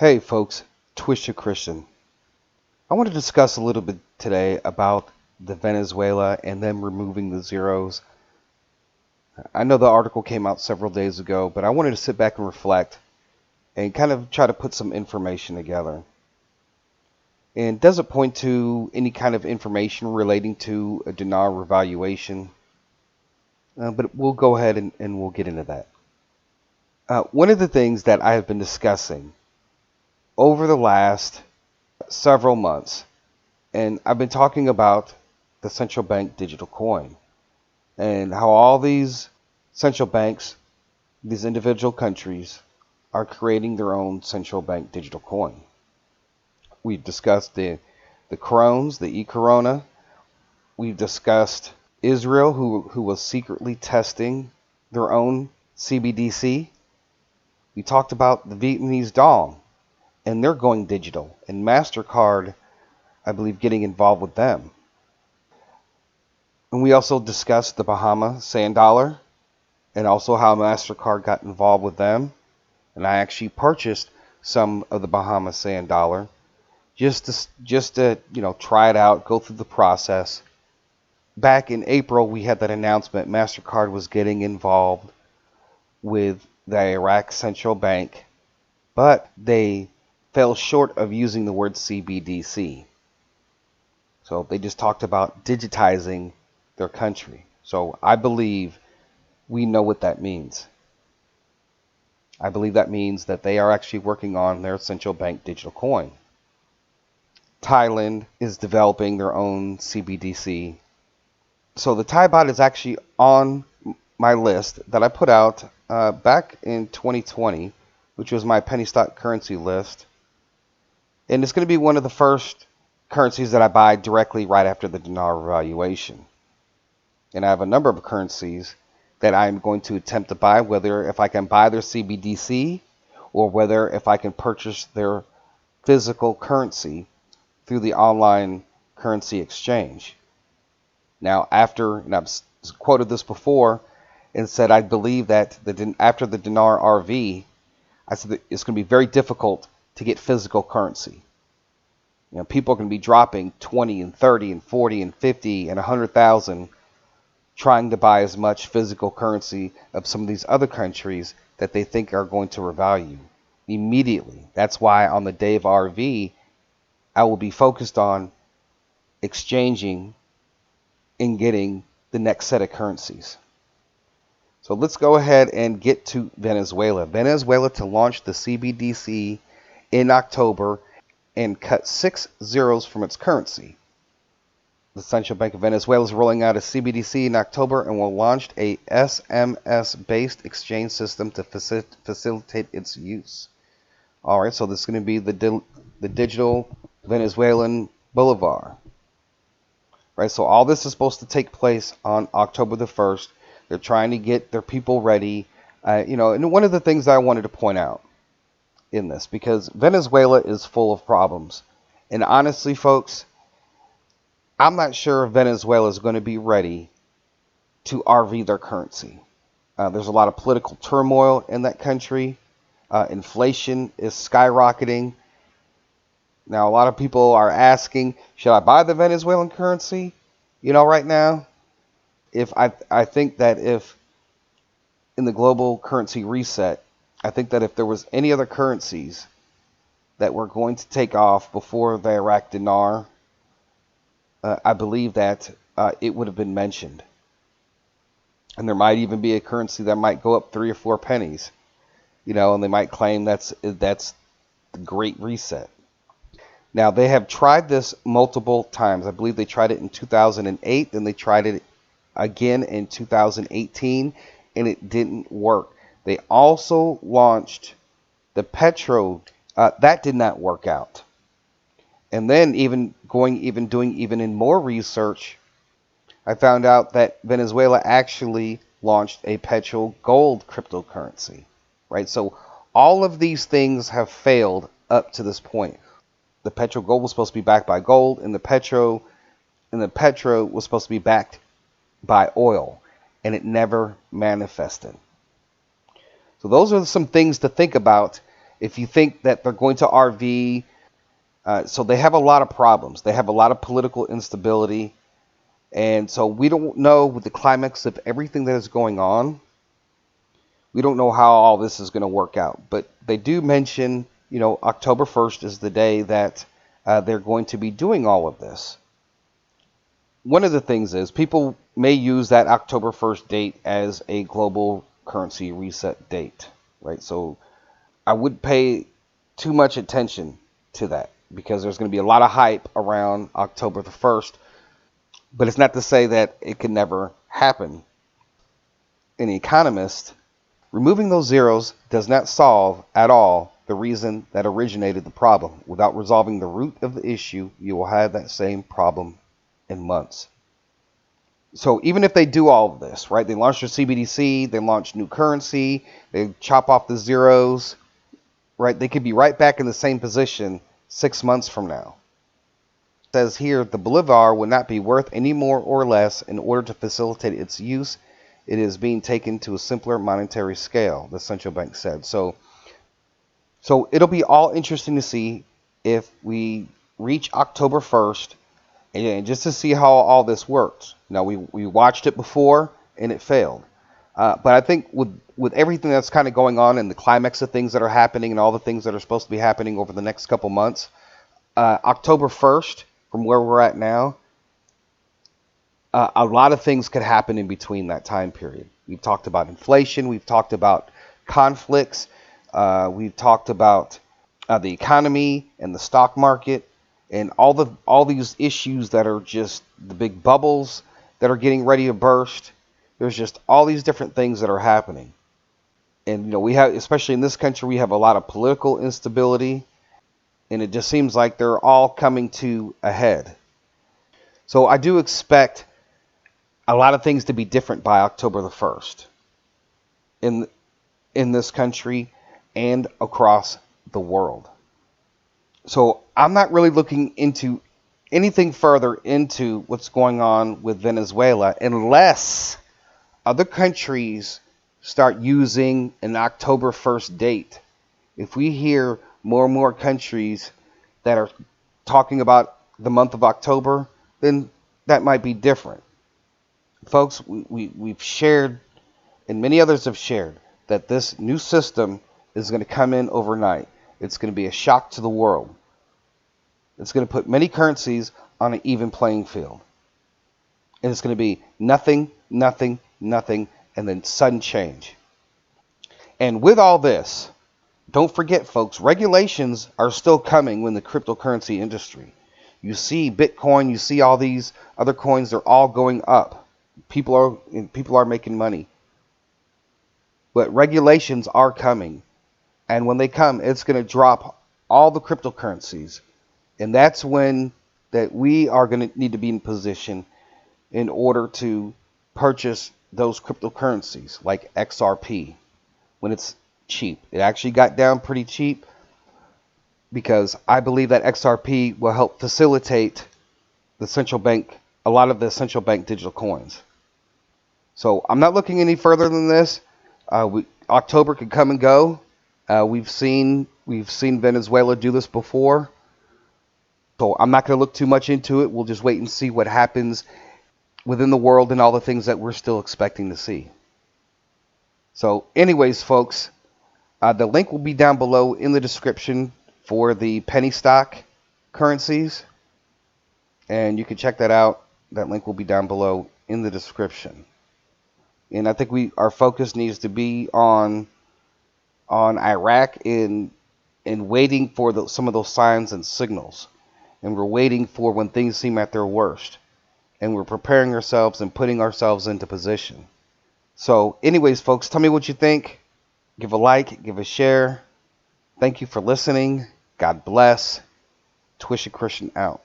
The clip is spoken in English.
Hey folks, Twisted Christian. I want to discuss a little bit today about the Venezuela and them removing the zeros. I know the article came out several days ago, but I wanted to sit back and reflect and kind of try to put some information together. And does it point to any kind of information relating to a Dinar revaluation? But we'll go ahead and we'll get into that. One of the things that I have been discussing over the last several months, and I've been talking about the central bank digital coin and how all these central banks, these individual countries, are creating their own central bank digital coin. We've discussed the Crones, the e-Corona. We've discussed Israel, who was secretly testing their own CBDC. We talked about the Vietnamese dong, and they're going digital, and MasterCard, I believe, getting involved with them. And we also discussed the Bahama Sand Dollar and also how MasterCard got involved with them. And I actually purchased some of the Bahama Sand Dollar just to try it out, go through the process. Back in April, we had that announcement MasterCard was getting involved with the Iraq Central Bank, but they fell short of using the word CBDC. So they just talked about digitizing their country. So I believe we know what that means. I believe that means that they are actually working on their central bank digital coin. Thailand is developing their own CBDC. So the Thai baht is actually on my list that I put out back in 2020, which was my penny stock currency list. And it's going to be one of the first currencies that I buy directly right after the dinar revaluation. And I have a number of currencies that I'm going to attempt to buy, whether if I can buy their CBDC or whether if I can purchase their physical currency through the online currency exchange. Now, and I've quoted this before and said I believe that after the dinar RV, I said that it's going to be very difficult to get physical currency. People are going to be dropping 20 and 30 and 40 and 50 and 100,000 trying to buy as much physical currency of some of these other countries that they think are going to revalue immediately. That's why on the day of RV, I will be focused on exchanging and getting the next set of currencies. So let's go ahead and get to Venezuela. Venezuela to launch the CBDC in October and cut 6 zeros from its currency. The Central Bank of Venezuela is rolling out a CBDC in October and will launch a SMS-based exchange system to facilitate its use. All right, so this is going to be the digital Venezuelan Bolivar. Right, so all this is supposed to take place on October the 1st. They're trying to get their people ready. And one of the things I wanted to point out in this, because Venezuela is full of problems. And honestly, folks, I'm not sure if Venezuela is going to be ready to RV their currency. There's a lot of political turmoil in that country. Inflation is skyrocketing. Now, a lot of people are asking, should I buy the Venezuelan currency? Right now, I think that if in the global currency reset, I think that if there was any other currencies that were going to take off before the Iraq dinar, I believe that it would have been mentioned. And there might even be a currency that might go up 3 or 4 pennies, and they might claim that's the great reset. Now, they have tried this multiple times. I believe they tried it in 2008, then they tried it again in 2018, and it didn't work. They also launched the Petro. That did not work out. And then doing in more research, I found out that Venezuela actually launched a Petro gold cryptocurrency. Right? So all of these things have failed up to this point. The Petro gold was supposed to be backed by gold, and the Petro was supposed to be backed by oil, and it never manifested. So those are some things to think about If you think that they're going to RV, so they have a lot of problems. They have a lot of political instability. And so we don't know with the climax of everything that is going on. We don't know how all this is going to work out. But they do mention, October 1st is the day that they're going to be doing all of this. One of the things is people may use that October 1st date as a global currency reset date, right? So I would pay too much attention to that because there's going to be a lot of hype around October the 1st, but it's not to say that it can never happen. An economist, removing those zeros does not solve at all the reason that originated the problem. Without resolving the root of the issue, you will have that same problem in months. So even if they do all of this, right, they launch their CBDC, they launch new currency, they chop off the zeros, right, they could be right back in the same position 6 months from now. It says here, the bolivar will not be worth any more or less in order to facilitate its use. It is being taken to a simpler monetary scale, the central bank said. So it'll be all interesting to see if we reach October 1st, and just to see how all this works. Now, we watched it before, and it failed. But I think with everything that's kind of going on and the climax of things that are happening and all the things that are supposed to be happening over the next couple months, October 1st, from where we're at now, a lot of things could happen in between that time period. We've talked about inflation. We've talked about conflicts. We've talked about the economy and the stock market and all these issues that are just the big bubbles that are getting ready to burst. There's just all these different things that are happening. And, we have, especially in this country, we have a lot of political instability, and it just seems like they're all coming to a head. So I do expect a lot of things to be different by October the 1st in this country and across the world. So I'm not really looking into anything further into what's going on with Venezuela unless other countries start using an October 1st date. If we hear more and more countries that are talking about the month of October, then that might be different. Folks, we've shared, and many others have shared, that this new system is going to come in overnight. It's going to be a shock to the world. It's going to put many currencies on an even playing field. And it's going to be nothing, nothing, nothing, and then sudden change. And with all this, don't forget, folks, regulations are still coming in the cryptocurrency industry. You see Bitcoin, you see all these other coins, they're all going up. People are making money. But regulations are coming. And when they come, it's going to drop all the cryptocurrencies. And that's when that we are going to need to be in position in order to purchase those cryptocurrencies like XRP when it's cheap. It actually got down pretty cheap because I believe that XRP will help facilitate the central bank, a lot of the central bank digital coins. So I'm not looking any further than this. October could come and go. We've seen Venezuela do this before. So I'm not going to look too much into it. We'll just wait and see what happens within the world and all the things that we're still expecting to see. So anyways, folks, the link will be down below in the description for the penny stock currencies. And you can check that out. That link will be down below in the description. And I think our focus needs to be on Iraq and waiting for some of those signs and signals. And we're waiting for when things seem at their worst. And we're preparing ourselves and putting ourselves into position. So anyways, folks, tell me what you think. Give a like, give a share. Thank you for listening. God bless. Twisted Christian out.